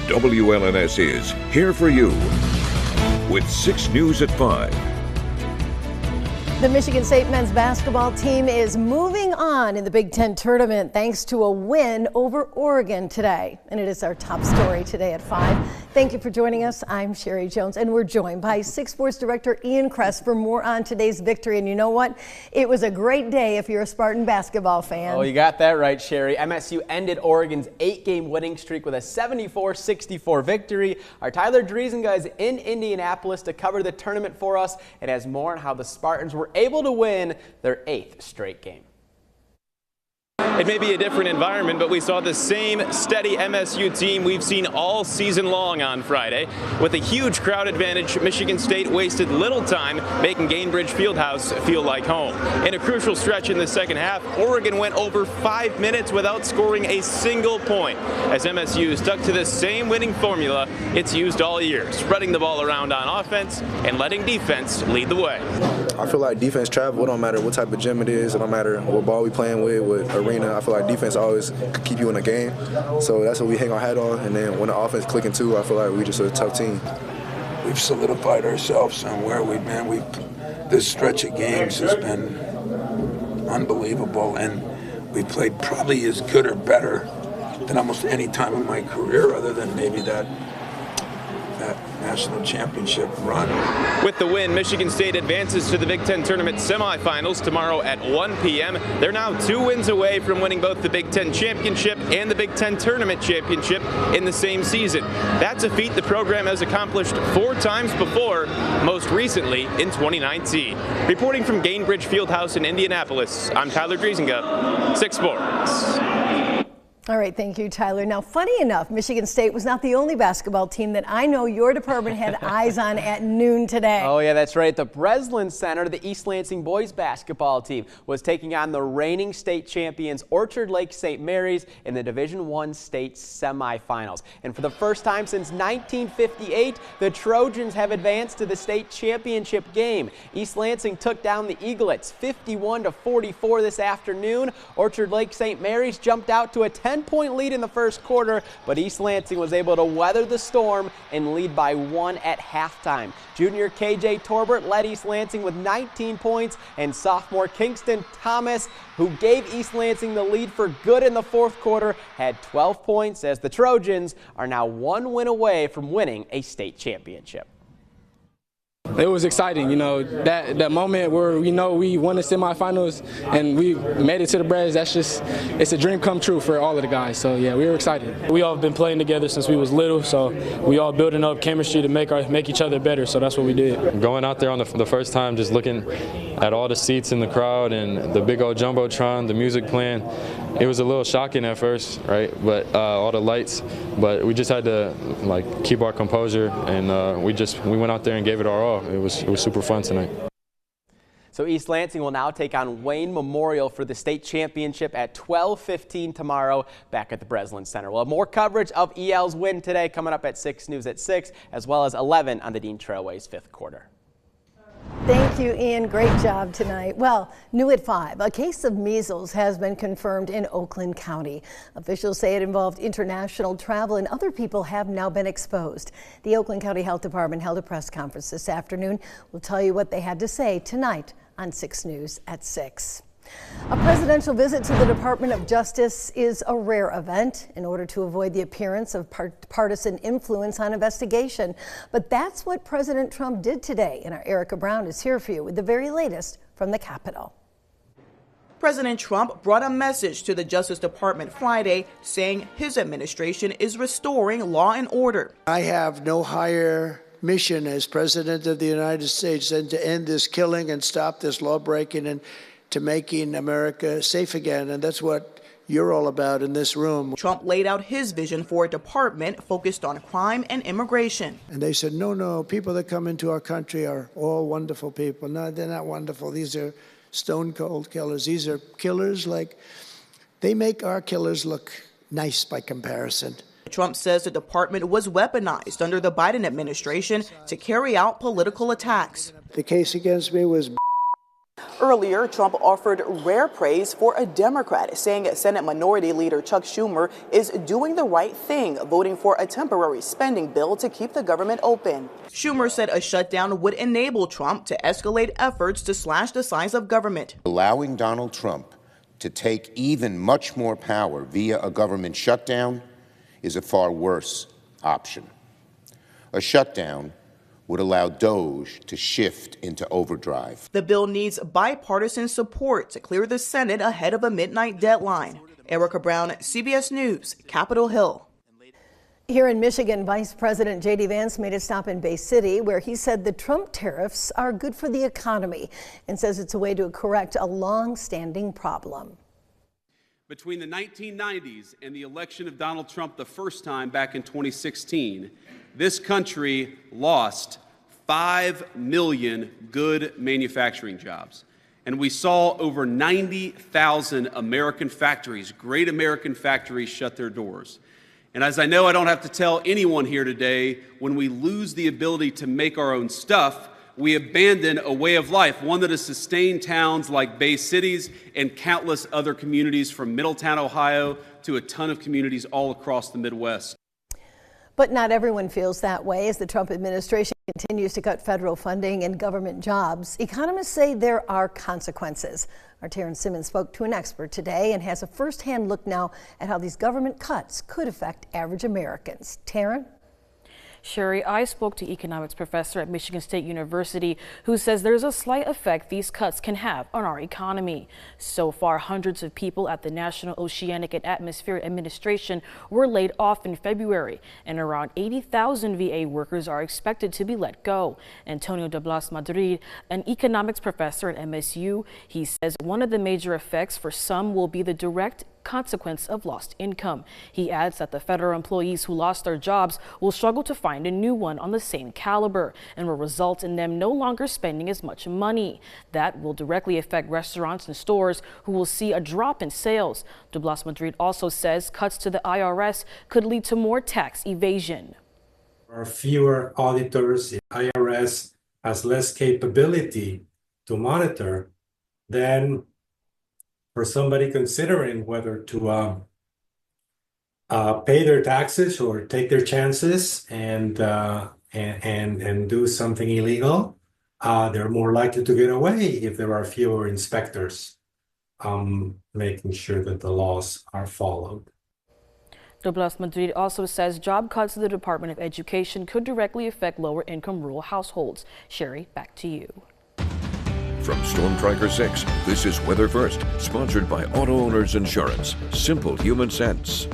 WLNS is here for you with 6 News at 5. The Michigan State men's basketball team is moving on in the Big Ten tournament thanks to a win over Oregon today. And it is our top story today at 5. Thank you for joining us. I'm Sherry Jones, and we're joined by 6 Sports Director Ian Kress for more on today's victory. And you know what? It was a great day if you're a Spartan basketball fan. Oh, you got that right, Sherry. MSU ended Oregon's 8-game winning streak with a 74-64 victory. Our Tyler Driesinga is in Indianapolis to cover the tournament for us and has more on how the Spartans were able to win their 8th straight game. It may be a different environment, but we saw the same steady MSU team we've seen all season long on Friday. With a huge crowd advantage, Michigan State wasted little time making Gainbridge Fieldhouse feel like home. In a crucial stretch in the second half, Oregon went over 5 minutes without scoring a single point, as MSU stuck to the same winning formula it's used all year, spreading the ball around on offense and letting defense lead the way. I feel like defense travel. It don't matter what type of gym it is. It don't matter what ball we playing with arena. I feel like defense always could keep you in a game. So that's what we hang our hat on. And then when the offense clicking too, I feel like we just a tough team. We've solidified ourselves on where we've been. This stretch of games has been unbelievable, and we played probably as good or better than almost any time in my career, other than maybe that national championship run. With the win, Michigan State advances to the Big Ten tournament semifinals tomorrow at 1 p.m. They're now 2 wins away from winning both the Big Ten championship and the Big Ten tournament championship in the same season. That's a feat the program has accomplished 4 times before, most recently in 2019. Reporting from Gainbridge Fieldhouse in Indianapolis, I'm Tyler Driesinga, 6 Sports. All right, thank you, Tyler. Now, funny enough, Michigan State was not the only basketball team that I know your department had eyes on at noon today. Oh, yeah, that's right. The Breslin Center, the East Lansing boys basketball team, was taking on the reigning state champions Orchard Lake St. Mary's in the Division I state semifinals. And for the first time since 1958, the Trojans have advanced to the state championship game. East Lansing took down the Eaglets 51-44 this afternoon. Orchard Lake St. Mary's jumped out to a 10-point lead in the first quarter, but East Lansing was able to weather the storm and lead by 1 at halftime. Junior KJ Torbert led East Lansing with 19 points, and sophomore Kingston Thomas, who gave East Lansing the lead for good in the fourth quarter, had 12 points as the Trojans are now 1 win away from winning a state championship. It was exciting, you know, that moment where we know we won the semifinals and we made it to the Braves. That's just, it's a dream come true for all of the guys. So yeah, we were excited. We all have been playing together since we was little, so we all building up chemistry to make each other better. So that's what we did. Going out there on the first time, just looking at all the seats in the crowd and the big old jumbotron, the music playing, it was a little shocking at first, right? But all the lights, but we just had to keep our composure, and we went out there and gave it our all. It was super fun tonight. So East Lansing will now take on Wayne Memorial for the state championship at 12:15 tomorrow back at the Breslin Center. We'll have more coverage of EL's win today coming up at 6 News at 6, as well as 11 on the Dean Trailways 5th quarter. Thank you, Ian. Great job tonight. Well, new at 5, a case of measles has been confirmed in Oakland County. Officials say it involved international travel, and other people have now been exposed. The Oakland County Health Department held a press conference this afternoon. We'll tell you what they had to say tonight on 6 News at 6. A presidential visit to the Department of Justice is a rare event in order to avoid the appearance of partisan influence on investigation. But that's what President Trump did today, and our Erica Brown is here for you with the very latest from the Capitol. President Trump brought a message to the Justice Department Friday saying his administration is restoring law and order. I have no higher mission as President of the United States than to end this killing and stop this law breaking and to making America safe again, and that's what you're all about in this room. Trump laid out his vision for a department focused on crime and immigration. And they said, no, people that come into our country are all wonderful people. No, they're not wonderful. These are stone cold killers. These are killers they make our killers look nice by comparison. Trump says the department was weaponized under the Biden administration to carry out political attacks. The case against me was Earlier, Trump offered rare praise for a Democrat, saying Senate Minority Leader Chuck Schumer is doing the right thing, voting for a temporary spending bill to keep the government open. Schumer said a shutdown would enable Trump to escalate efforts to slash the size of government. Allowing Donald Trump to take even much more power via a government shutdown is a far worse option. A shutdown would allow DOJ to shift into overdrive. The bill needs bipartisan support to clear the Senate ahead of a midnight deadline. Erica Brown, CBS News, Capitol Hill. Here in Michigan, Vice President J.D. Vance made a stop in Bay City where he said the Trump tariffs are good for the economy and says it's a way to correct a long-standing problem. Between the 1990s and the election of Donald Trump the first time back in 2016, this country lost 5 million good manufacturing jobs. And we saw over 90,000 American factories, great American factories, shut their doors. And as I know I don't have to tell anyone here today, when we lose the ability to make our own stuff, we abandon a way of life, one that has sustained towns like Bay Cities and countless other communities from Middletown, Ohio, to a ton of communities all across the Midwest. But not everyone feels that way as the Trump administration continues to cut federal funding and government jobs. Economists say there are consequences. Our Taryn Simmons spoke to an expert today and has a first-hand look now at how these government cuts could affect average Americans. Taryn? Sherry, I spoke to economics professor at Michigan State University who says there's a slight effect these cuts can have on our economy. So far, hundreds of people at the National Oceanic and Atmospheric Administration were laid off in February, and around 80,000 VA workers are expected to be let go. Antonio de Blas Madrid, an economics professor at MSU, he says one of the major effects for some will be the direct consequence of lost income. He adds that the federal employees who lost their jobs will struggle to find a new one on the same caliber and will result in them no longer spending as much money. That will directly affect restaurants and stores who will see a drop in sales. De Blas Madrid also says cuts to the IRS could lead to more tax evasion. There are fewer auditors. The IRS has less capability to monitor than for somebody considering whether to pay their taxes or take their chances and do something illegal. They're more likely to get away if there are fewer inspectors making sure that the laws are followed. De Blas Madrid also says job cuts to the Department of Education could directly affect lower income rural households. Sherry, back to you. From Storm Tracker 6, this is Weather First, sponsored by Auto Owners Insurance. Simple human sense.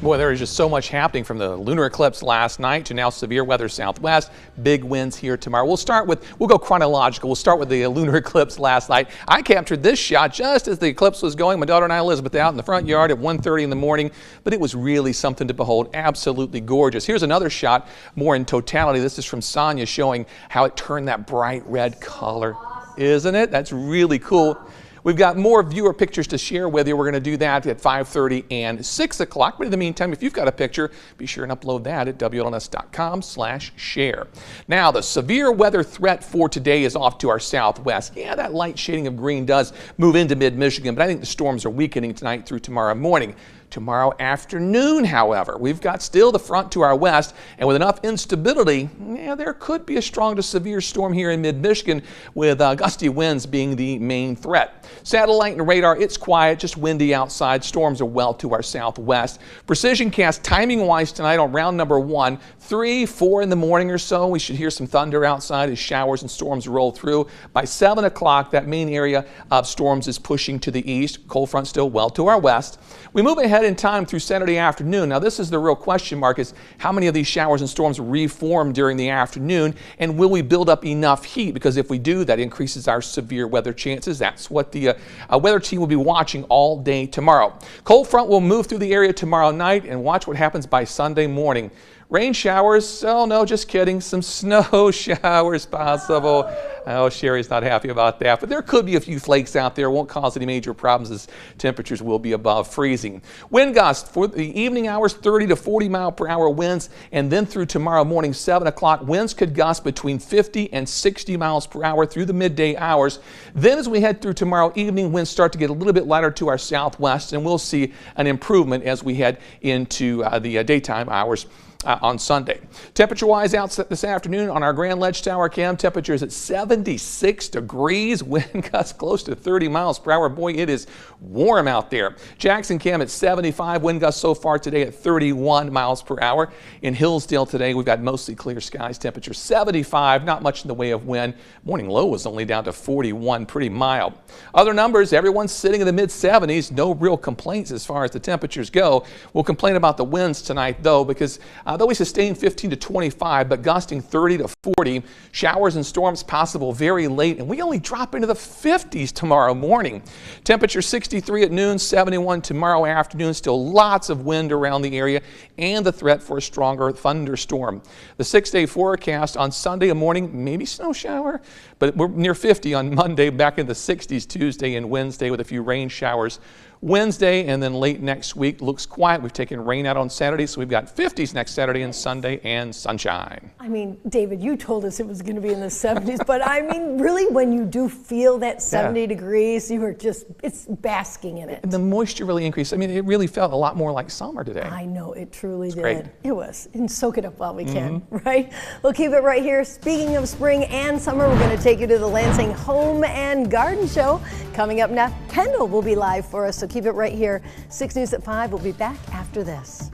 Boy, there is just so much happening from the lunar eclipse last night to now severe weather southwest. Big winds here tomorrow. We'll go chronological. We'll start with the lunar eclipse last night. I captured this shot just as the eclipse was going. My daughter and I, Elizabeth, out in the front yard at 1:30 in the morning, but it was really something to behold. Absolutely gorgeous. Here's another shot, more in totality. This is from Sonia, showing how it turned that bright red color. Isn't it? That's really cool. We've got more viewer pictures to share with you. We're going to do that at 5:30 and 6 o'clock. But in the meantime, if you've got a picture, be sure and upload that at WLNS.com/share. Now, the severe weather threat for today is off to our southwest. Yeah, that light shading of green does move into mid-Michigan, but I think the storms are weakening tonight through tomorrow morning. Tomorrow afternoon, however, we've got still the front to our west, and with enough instability, there could be a strong to severe storm here in mid-Michigan, with gusty winds being the main threat. Satellite and radar, it's quiet, just windy outside. Storms are well to our southwest. Precision cast timing-wise tonight on round number 1, 3, 4 in the morning or so. We should hear some thunder outside as showers and storms roll through. By 7 o'clock, that main area of storms is pushing to the east. Cold front still well to our west. We move ahead in time through Saturday afternoon. Now, this is the real question mark, is how many of these showers and storms reform during the afternoon, and will we build up enough heat? Because if we do, that increases our severe weather chances. That's what the weather team will be watching all day tomorrow. Cold front will move through the area tomorrow night, and watch what happens by Sunday morning. Rain showers showers? Oh, no, just kidding. Some snow showers possible. Oh, Sherry's not happy about that, but there could be a few flakes out there. Won't cause any major problems as temperatures will be above freezing. Wind gusts for the evening hours, 30 to 40 mile per hour winds, and then through tomorrow morning, 7 o'clock, winds could gust between 50 and 60 miles per hour through the midday hours. Then as we head through tomorrow evening, winds start to get a little bit lighter to our southwest, and we'll see an improvement as we head into the daytime hours on Sunday. Temperature-wise out this afternoon on our Grand Ledge Tower cam, temperatures at 76 degrees, wind gusts close to 30 miles per hour. Boy, it is warm out there. Jackson cam at 75, wind gusts so far today at 31 miles per hour. In Hillsdale today, we've got mostly clear skies, temperature 75, not much in the way of wind. Morning low was only down to 41, pretty mild. Other numbers, everyone's sitting in the mid-70s, no real complaints as far as the temperatures go. We'll complain about the winds tonight though, because though we sustain 15 to 25, but gusting 30 to 40. Showers and storms possible very late, and we only drop into the 50s tomorrow morning. Temperature 63 at noon, 71 tomorrow afternoon. Still lots of wind around the area and the threat for a stronger thunderstorm. The 6-day forecast on Sunday morning, maybe snow shower, but we're near 50 on Monday, back in the 60s Tuesday and Wednesday with a few rain showers. Wednesday and then late next week looks quiet. We've taken rain out on Saturday, so we've got 50s next Saturday and Sunday and sunshine. I mean, David, you told us it was going to be in the 70s, but I mean, really, when you do feel that 70 degrees, you are just, it's basking in it. And the moisture really increased. I mean, it really felt a lot more like summer today. I know, it truly did. Great. It was. And soak it up while we can, right? We'll keep it right here. Speaking of spring and summer, we're going to take you to the Lansing Home and Garden Show. Coming up now, Kendall will be live for us, so keep it right here. 6 News at 5. We'll be back after this.